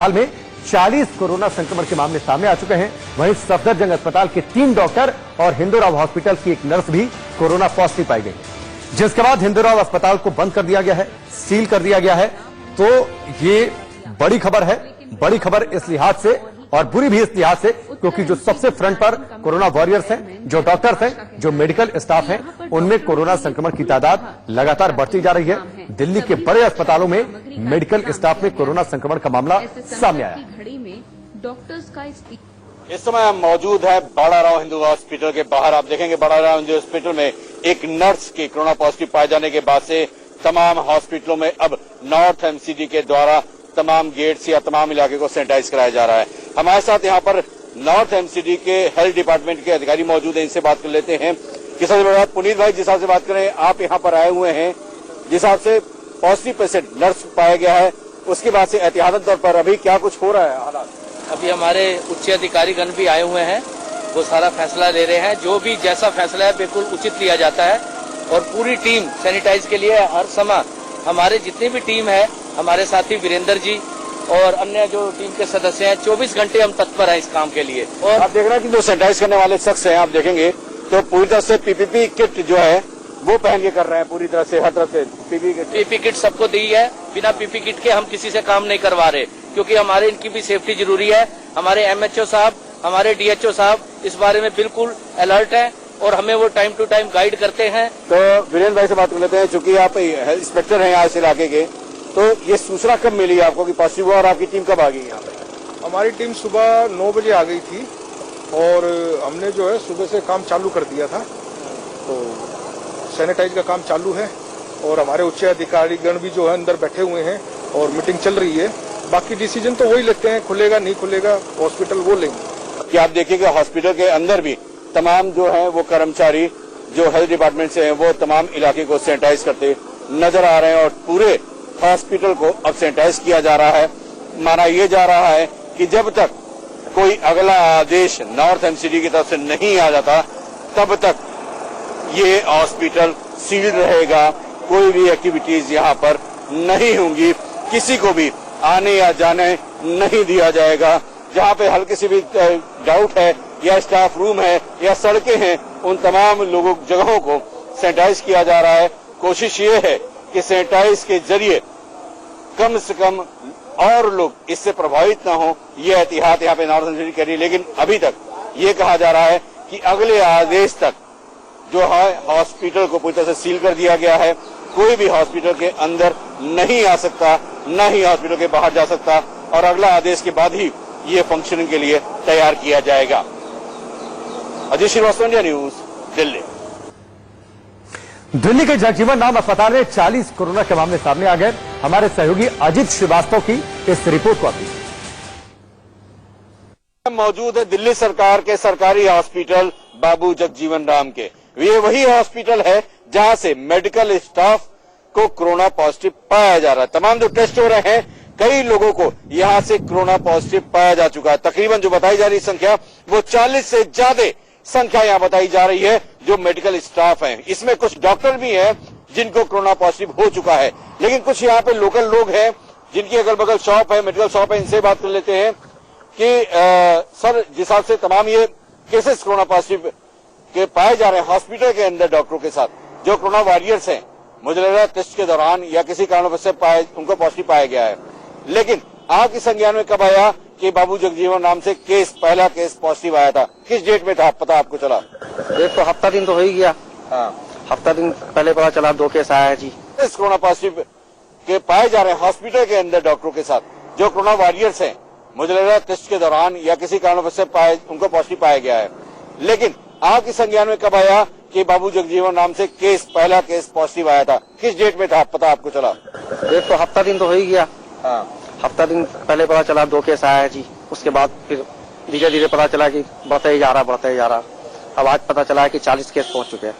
अस्पताल में 40 कोरोना संक्रमण के मामले सामने आ चुके हैं। वहीं सफदरजंग अस्पताल के 3 डॉक्टर और हिंदूराव हॉस्पिटल की एक नर्स भी कोरोना पॉजिटिव पाई गई, जिसके बाद हिंदूराव अस्पताल को बंद कर दिया गया है, सील कर दिया गया है। तो ये बड़ी खबर है, बड़ी खबर इस लिहाज से और बुरी भी इस लिहाज से क्योंकि जो सबसे फ्रंट पर कोरोना वॉरियर्स हैं, जो डॉक्टर्स हैं, जो मेडिकल स्टाफ हैं, उनमें कोरोना संक्रमण की तादाद लगातार बढ़ती जा रही है। दिल्ली के बड़े अस्पतालों में मेडिकल स्टाफ में कोरोना संक्रमण का मामला सामने आया। इस समय हम मौजूद है बड़ा राव हिंदू हॉस्पिटल के बाहर। आप देखेंगे बड़ा राव हिंदू हॉस्पिटल में एक नर्स की कोरोना पॉजिटिव पाए जाने के बाद से तमाम हॉस्पिटलों में अब नॉर्थ एमसीडी के द्वारा तमाम गेट्स या तमाम इलाके को सैनिटाइज कराया जा रहा है। हमारे साथ यहाँ पर नॉर्थ एमसीडी के हेल्थ डिपार्टमेंट के अधिकारी मौजूद हैं, इनसे बात कर लेते हैं। किस सबसे बड़ी बात, पुनीत भाई, जिस हिसाब से बात करें, आप यहाँ पर आए हुए हैं, जिस हिसाब से पॉजिटिव पेशेंट नर्स पाया गया है, उसके बाद से एहतियातन तौर पर अभी क्या कुछ हो रहा है हालात? अभी हमारे उच्च अधिकारीगण भी आए हुए हैं, वो सारा फैसला ले रहे हैं। जो भी जैसा फैसला है बिल्कुल उचित लिया जाता है और पूरी टीम सैनिटाइज के लिए हर समय, हमारे जितनी भी टीम है, हमारे साथी वीरेंद्र जी और अन्य जो टीम के सदस्य हैं, 24 घंटे हम तत्पर हैं इस काम के लिए। और आप देख रहे हैं कि जो सैनिटाइज करने वाले शख्स हैं, आप देखेंगे तो पूरी तरह से पीपीपी किट जो है वो पहन के कर रहे हैं, पूरी तरह से हर तरफ से पीपी किट सबको दी है। बिना पीपी किट के हम किसी से काम नहीं करवा रहे, क्योंकि हमारे इनकी भी सेफ्टी जरूरी है। हमारे एमएचओ साहब, हमारे डीएचओ साहब इस बारे में बिल्कुल अलर्ट हैं और हमें वो टाइम टू टाइम गाइड करते हैं। तो वीरेंद्र भाई से बात कर लेते हैं, चूंकि आप इंस्पेक्टर हैं इस इलाके के, तो ये सूचना कब मिली आपको कि पॉजिटिव हुआ और आपकी टीम कब आ गई यहाँ पे? हमारी टीम सुबह 9 बजे आ गई थी और हमने जो है सुबह से काम चालू कर दिया था। तो सैनिटाइज का काम चालू है और हमारे उच्च अधिकारीगण भी जो है अंदर बैठे हुए हैं और मीटिंग चल रही है। बाकी डिसीजन तो वही लेते हैं, खुलेगा नहीं खुलेगा हॉस्पिटल वो लेंगे। कि आप देखिएगा हॉस्पिटल के अंदर भी तमाम जो है वो कर्मचारी जो हेल्थ डिपार्टमेंट से हैं वो तमाम इलाके को सैनिटाइज करते नजर आ रहे हैं और पूरे हॉस्पिटल को अब सैनिटाइज किया जा रहा है। माना यह जा रहा है कि जब तक कोई अगला आदेश नॉर्थ एमसीडी की तरफ से नहीं आ जाता तब तक ये हॉस्पिटल सील रहेगा। कोई भी एक्टिविटीज यहाँ पर नहीं होंगी, किसी को भी आने या जाने नहीं दिया जाएगा। जहाँ पे हल्की सी भी डाउट है या स्टाफ रूम है या सड़कें हैं, उन तमाम लोगों जगहों को सैनिटाइज किया जा रहा है। कोशिश ये है कि सैनिटाइज के जरिए कम से कम और लोग इससे प्रभावित ना हो, ये एहतियात यहाँ पे नॉर्थ एमसीडी कर रही है। लेकिन अभी तक ये कहा जा रहा है कि अगले आदेश तक जो है हॉस्पिटल को पूरी तरह से सील कर दिया गया है। कोई भी हॉस्पिटल के अंदर नहीं आ सकता, न ही हॉस्पिटल के बाहर जा सकता और अगला आदेश के बाद ही ये फंक्शनिंग के लिए तैयार किया जाएगा। Ajay Srivastava, India news, Delhi. दिल्ली के जगजीवन राम अस्पताल में 40 कोरोना के मामले सामने आ गए। हमारे सहयोगी अजित श्रीवास्तव की इस रिपोर्ट को अभी मौजूद है दिल्ली सरकार के सरकारी हॉस्पिटल बाबू जगजीवन राम के। ये वही हॉस्पिटल है जहां से मेडिकल स्टाफ को कोरोना पॉजिटिव पाया जा रहा है। तमाम जो टेस्ट हो रहे हैं, कई लोगों को यहां से कोरोना पॉजिटिव पाया जा चुका है। तकरीबन जो बताई जा रही संख्या वो 40 से ज्यादा संख्या यहाँ बताई जा रही है जो मेडिकल स्टाफ है। इसमें कुछ डॉक्टर भी हैं जिनको कोरोना पॉजिटिव हो चुका है, लेकिन कुछ यहाँ पे लोकल लोग हैं जिनकी अगल बगल शॉप है, मेडिकल शॉप है। इनसे बात कर लेते हैं कि सर, जिस हिसाब से तमाम ये केसेस कोरोना पॉजिटिव के पाए जा रहे हैं हॉस्पिटल के अंदर डॉक्टरों के साथ, जो कोरोना वॉरियर्स हैं, मुझे लग रहा है टेस्ट के दौरान या किसी कारणों से उनको पॉजिटिव पाया गया है। लेकिन आपके संज्ञान में कब आया कि बाबू जगजीवन राम से पहला केस पॉजिटिव आया था? किस डेट में था, पता आपको चला? एक तो हफ्ता दिन तो हो ही गया। हफ्ता दिन पहले पता चला 2 केस आया है जी। इस कोरोना पॉजिटिव के पाए जा रहे हैं हॉस्पिटल के अंदर डॉक्टरों के साथ, जो कोरोना वॉरियर्स हैं, मुझे लग रहा है टेस्ट के दौरान या किसी कारणों से उनको पॉजिटिव पाया गया है। लेकिन आपके संज्ञान में कब आया कि बाबू जगजीवन राम से पहला केस पॉजिटिव आया था? किस डेट में था, पता आपको चला? एक तो हफ्ता दिन तो हो ही गया। हफ्ता दिन पहले पता चला 2 केस आया है जी। उसके बाद फिर धीरे धीरे पता चला कि बढ़ता ही जा रहा। अब आज पता चला है कि 40 केस पहुंच चुके हैं।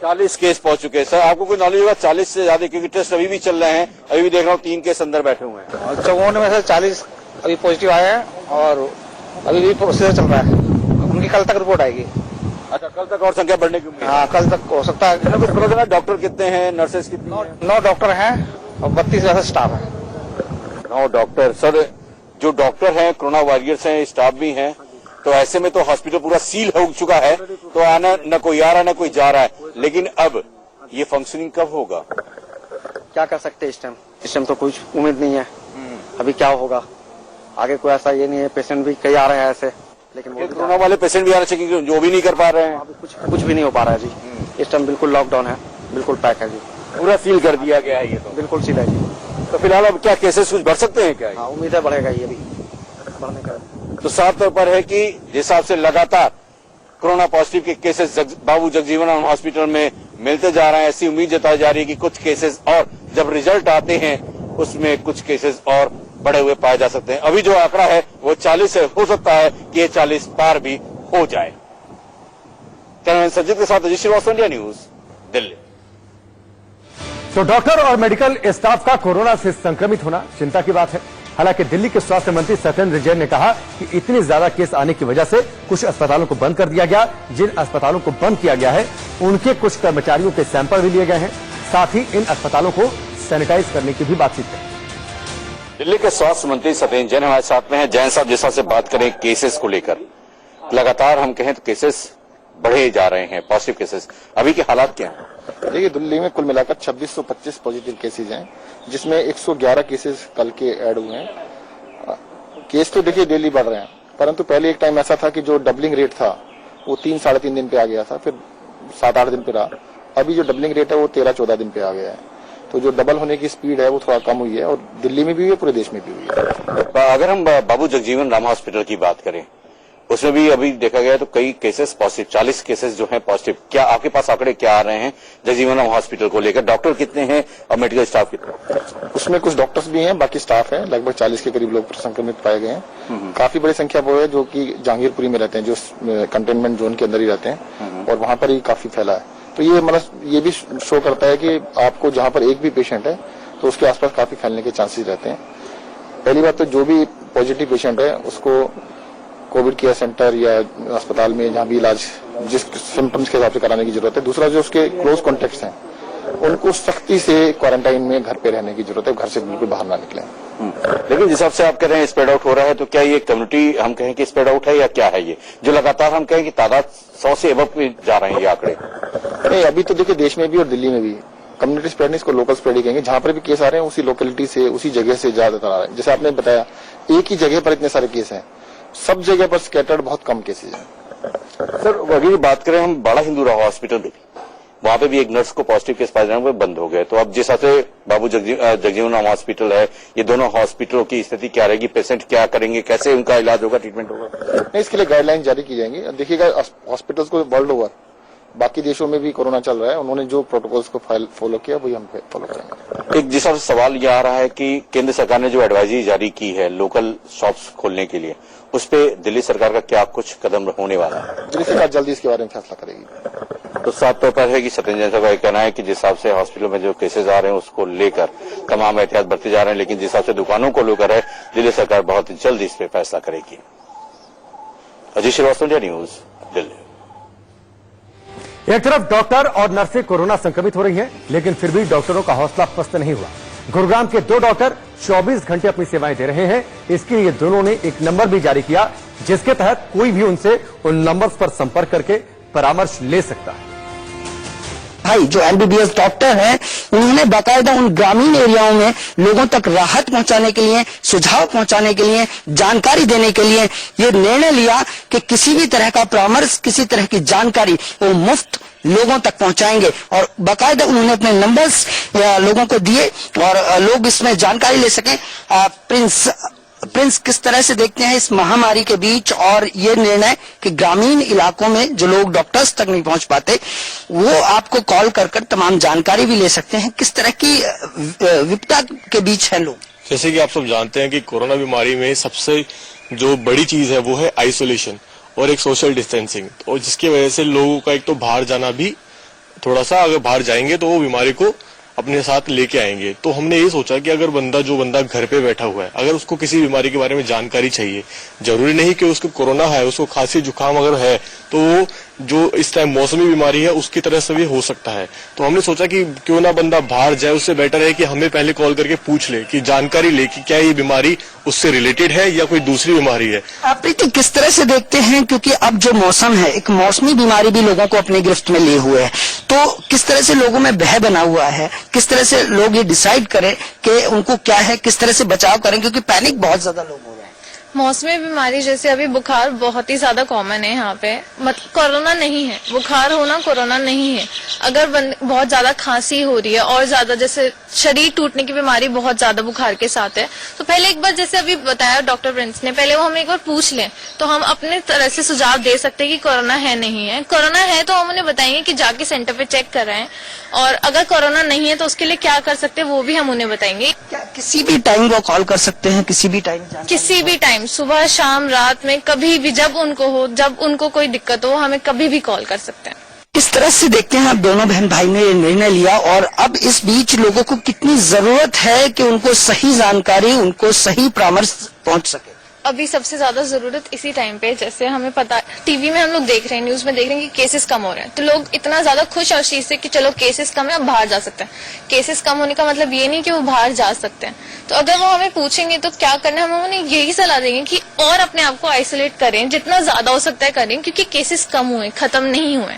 40 केस पहुंच चुके हैं। सर, आपको कोई नॉलेज होगा 40 से ज्यादा? क्योंकि टेस्ट अभी भी चल रहे हैं, अभी भी देख रहा हूँ 3 केस अंदर बैठे हुए हैं। 54 में से 40 अभी पॉजिटिव आए हैं और अभी भी प्रोसीजर चल रहा है। उनकी कल तक रिपोर्ट आएगी। अच्छा, कल तक और संख्या बढ़ने की उम्मीद? हाँ, कल तक हो सकता है। कुछ पता चला डॉक्टर कितने हैं, नर्सेस कितनी? 9 डॉक्टर हैं और 32 से ज्यादा स्टाफ है। 9 डॉक्टर। सर, जो डॉक्टर हैं, कोरोना वॉरियर्स हैं, स्टाफ भी हैं, तो ऐसे में तो हॉस्पिटल पूरा सील हो चुका है, तो आना न कोई आ रहा न कोई जा रहा है। लेकिन अब ये फंक्शनिंग कब होगा? क्या कर सकते हैं इस टाइम तो कुछ उम्मीद नहीं है अभी क्या होगा आगे। कोई ऐसा ये नहीं है, पेशेंट भी कई आ रहे हैं ऐसे, लेकिन वो कोरोना वाले पेशेंट भी आना चाहिए जो भी नहीं कर पा रहे हैं। अभी कुछ भी नहीं हो पा रहा है जी। इस टाइम बिल्कुल लॉकडाउन है, बिल्कुल पैक है जी, पूरा सील कर दिया गया है ये तो। बिल्कुल सीधा है जी। तो फिलहाल अब क्या केसेस कुछ बढ़ सकते हैं क्या? हाँ, उम्मीद है बढ़ेगा ये भी बढ़ने का। तो साफ तौर पर है कि जिस हिसाब से लगातार कोरोना पॉजिटिव के केसेस बाबू जगजीवन राम हॉस्पिटल में मिलते जा रहे हैं, ऐसी उम्मीद जताई जा रही है कि कुछ केसेस और जब रिजल्ट आते हैं उसमें कुछ केसेस और बढ़े हुए पाए जा सकते हैं। अभी जो आंकड़ा है वो 40 है, हो सकता है कि ये 40 पार भी हो जाए। कैमरामैन संजीत के साथ अजीत श्रीवास्तव, इंडिया न्यूज, दिल्ली। तो डॉक्टर और मेडिकल स्टाफ का कोरोना से संक्रमित होना चिंता की बात है। हालांकि दिल्ली के स्वास्थ्य मंत्री सत्येंद्र जैन ने कहा कि इतनी ज्यादा केस आने की वजह से कुछ अस्पतालों को बंद कर दिया गया। जिन अस्पतालों को बंद किया गया है उनके कुछ कर्मचारियों के सैंपल भी लिए गए हैं, साथ ही इन अस्पतालों को सैनिटाइज करने की भी बातचीत है। दिल्ली के स्वास्थ्य मंत्री सत्येंद्र जैन हमारे साथ में है। जैन साहब, जिस से बात करें केसेस को लेकर, लगातार हम कहें तो केसेस बढ़े जा रहे हैं, पॉजिटिव केसेस, अभी के हालात क्या हैं? देखिए, दिल्ली में कुल मिलाकर 2625 पॉजिटिव केसेज हैं, जिसमें 111 केसेस कल के ऐड हुए हैं। केस तो देखिए डेली बढ़ रहे हैं, परंतु पहले एक टाइम ऐसा था कि जो डबलिंग रेट था वो 3-3.5 दिन पे आ गया था, फिर 7-8 दिन पे रहा। अभी जो डबलिंग रेट है वो 13-14 दिन पे आ गया है। तो जो डबल होने की स्पीड है वो थोड़ा कम हुई है, और दिल्ली में भी हुई है, पूरे देश में भी हुई है। अगर हम बाबू जगजीवन राम हॉस्पिटल की बात करें, उसमें भी अभी देखा गया तो कई केसेस पॉजिटिव, 40 केसेस जो हैं पॉजिटिव। क्या आपके पास आंकड़े क्या आ रहे हैं जगजीवन राम हॉस्पिटल को लेकर? डॉक्टर कितने हैं और मेडिकल स्टाफ कितने? उसमें कुछ डॉक्टर्स भी हैं, बाकी स्टाफ है। लगभग 40 के करीब लोग संक्रमित पाए गए हैं। काफी बड़ी संख्या वो है जो कि जहांगीरपुरी में रहते हैं, जो कंटेनमेंट जोन के अंदर ही रहते हैं, और वहां पर ही काफी फैला है। तो ये मतलब ये भी शो करता है कि आपको जहां पर एक भी पेशेंट है तो उसके आसपास काफी फैलने के चांसेस रहते हैं। पहली बात तो जो भी पॉजिटिव पेशेंट है उसको कोविड केयर सेंटर या अस्पताल में जहां भी इलाज जिस सिम्टम्स के हिसाब से कराने की जरूरत है। दूसरा, जो उसके क्लोज कॉन्टेक्ट्स हैं उनको सख्ती से क्वारंटाइन में घर पे रहने की जरूरत है, घर से बिल्कुल बाहर ना निकलें। लेकिन जिस हिसाब से आप कह रहे हैं स्प्रेड आउट हो रहा है, तो क्या ये कम्युनिटी हम कहें कि स्प्रेड आउट है या क्या है? ये जो लगातार हम कहें कि तादाद 100 से अबव पे जा रहे हैं ये आंकड़े? नहीं, अभी तो देखिए देश में भी और दिल्ली में भी कम्युनिटी स्प्रेड नहीं, इसको लोकल स्प्रेड ही कहेंगे। जहां पर भी केस आ रहे हैं उसी लोकेलिटी से, उसी जगह से ज्यादातर आ रहे हैं। जैसे आपने बताया, एक ही जगह पर इतने सारे केस हैं, सब जगह पर स्कैटर्ड बहुत कम केसेज हैं। सर, अगर बात करें हम बड़ा हिंदूराव हॉस्पिटल में, वहां पे भी एक नर्स को पॉजिटिव केस पाए जाने पर बंद हो गए। तो अब जिस तरह से बाबू जगजीवन राम हॉस्पिटल है, ये दोनों हॉस्पिटलों की स्थिति क्या रहेगी? पेशेंट क्या करेंगे, कैसे उनका इलाज होगा, ट्रीटमेंट होगा? नहीं, इसके लिए गाइडलाइन जारी की जाएंगी। देखिएगा, हॉस्पिटल्स को वर्ल्ड ओवर बाकी देशों में भी कोरोना चल रहा है, उन्होंने जो प्रोटोकॉल्स को फॉलो किया वही हम फॉलो करेंगे। एक जिस तरह से सवाल यह आ रहा है कि केंद्र सरकार ने जो एडवाइजरी जारी की है लोकल शॉप्स खोलने के लिए, उस पे दिल्ली सरकार का क्या कुछ कदम होने वाला है? दिल्ली सरकार जल्दी इसके बारे में फैसला करेगी। तो साफ तौर पर है कि सत्येंद्र जैन का यह कहना है कि जिस हिसाब से हॉस्पिटल में जो केसेस आ रहे हैं उसको लेकर तमाम एहतियात बरते जा रहे हैं, लेकिन जिस हिसाब से दुकानों को लेकर है, दिल्ली सरकार बहुत जल्द इस पे फैसला करेगी। Ajit Srivastava, India news, Delhi. एक तरफ डॉक्टर और नर्सें कोरोना संक्रमित हो रही हैं, लेकिन फिर भी डॉक्टरों का हौसला पस्त नहीं हुआ। गुरुग्राम के 2 डॉक्टर 24 घंटे अपनी सेवाएं दे रहे हैं। इसके लिए दोनों ने एक नंबर भी जारी किया, जिसके तहत कोई भी उनसे उन नंबर्स पर संपर्क करके परामर्श ले सकता है। भाई जो एमबीबीएस डॉक्टर हैं, उन्होंने बाकायदा उन ग्रामीण एरियाओं में लोगों तक राहत पहुंचाने के लिए, सुझाव पहुंचाने के लिए, जानकारी देने के लिए ये निर्णय लिया कि किसी भी तरह का परामर्श, किसी तरह की जानकारी वो मुफ्त लोगों तक पहुंचाएंगे। और बाकायदा उन्होंने अपने नंबर्स लोगों को दिए और लोग इसमें जानकारी ले सकें। प्रिंस किस तरह से देखते हैं इस महामारी के बीच और ये निर्णय कि ग्रामीण इलाकों में जो लोग डॉक्टर्स तक नहीं पहुंच पाते वो आपको कॉल कर तमाम जानकारी भी ले सकते हैं? किस तरह की विपदा के बीच हैं लोग? जैसे कि आप सब जानते हैं कि कोरोना बीमारी में सबसे जो बड़ी चीज है वो है आइसोलेशन और एक सोशल डिस्टेंसिंग, और जिसकी वजह से लोगों का एक तो बाहर जाना भी थोड़ा सा, अगर बाहर जाएंगे तो वो बीमारी को अपने साथ लेके आएंगे। तो हमने ये सोचा कि अगर जो बंदा घर पे बैठा हुआ है, अगर उसको किसी बीमारी के बारे में जानकारी चाहिए, जरूरी नहीं कि उसको कोरोना है, उसको खांसी जुकाम अगर है तो वो जो इस टाइम मौसमी बीमारी है उसकी तरह से भी हो सकता है। तो हमने सोचा कि क्यों ना बंदा बाहर जाए, उससे बेटर है कि हमें पहले कॉल करके पूछ ले कि जानकारी ले कि क्या ये बीमारी उससे रिलेटेड है या कोई दूसरी बीमारी है। प्रीति, किस तरह से देखते हैं, क्योंकि अब जो मौसम है, एक मौसमी बीमारी भी लोगों को अपनी गिरफ्त में लिए हुए है, तो किस तरह से लोगों में भय बना हुआ है, किस तरह से लोग ये डिसाइड करें कि उनको क्या है, किस तरह से बचाव करें, क्योंकि पैनिक बहुत ज्यादा लोग हो रहे हैं। मौसमी बीमारी जैसे अभी बुखार बहुत ही ज्यादा कॉमन है यहाँ पे, कोरोना नहीं है, बुखार होना कोरोना नहीं है। अगर बहुत ज्यादा खांसी हो रही है और ज्यादा जैसे शरीर टूटने की बीमारी बहुत ज्यादा बुखार के साथ है, तो पहले एक बार जैसे अभी बताया डॉक्टर प्रिंस ने, पहले वो हम एक बार पूछ लें तो हम अपने तरह से सुझाव दे सकते हैं कि कोरोना है नहीं है। कोरोना है तो हम उन्हें बताएंगे कि जाके सेंटर पे चेक कराएं, और अगर कोरोना नहीं है तो उसके लिए क्या कर सकते हैं वो भी हम उन्हें बताएंगे। क्या किसी भी टाइम वो कॉल कर सकते हैं, किसी भी टाइम सुबह शाम रात में कभी भी, जब उनको कोई दिक्कत हो, हमें कभी भी कॉल कर सकते हैं। किस तरह से देखते हैं आप दोनों बहन भाई ने ये निर्णय लिया, और अब इस बीच लोगों को कितनी जरूरत है कि उनको सही जानकारी, उनको सही परामर्श पहुंच सके? अभी सबसे ज्यादा जरूरत इसी टाइम पे, जैसे हमें पता, टीवी में हम लोग देख रहे हैं, न्यूज में देख रहे हैं कि केसेस कम हो रहे हैं, तो लोग इतना ज्यादा खुश है उस चीज से कि चलो केसेस कम है, अब बाहर जा सकते हैं। केसेस कम होने का मतलब ये नहीं कि वो बाहर जा सकते हैं। तो अगर वो हमें पूछेंगे तो क्या करना है, हम उन्हें यही सलाह देंगे कि और अपने आप को आइसोलेट करें, जितना ज्यादा हो सकता है करें, क्योंकि केसेस कम हुए, खत्म नहीं हुए।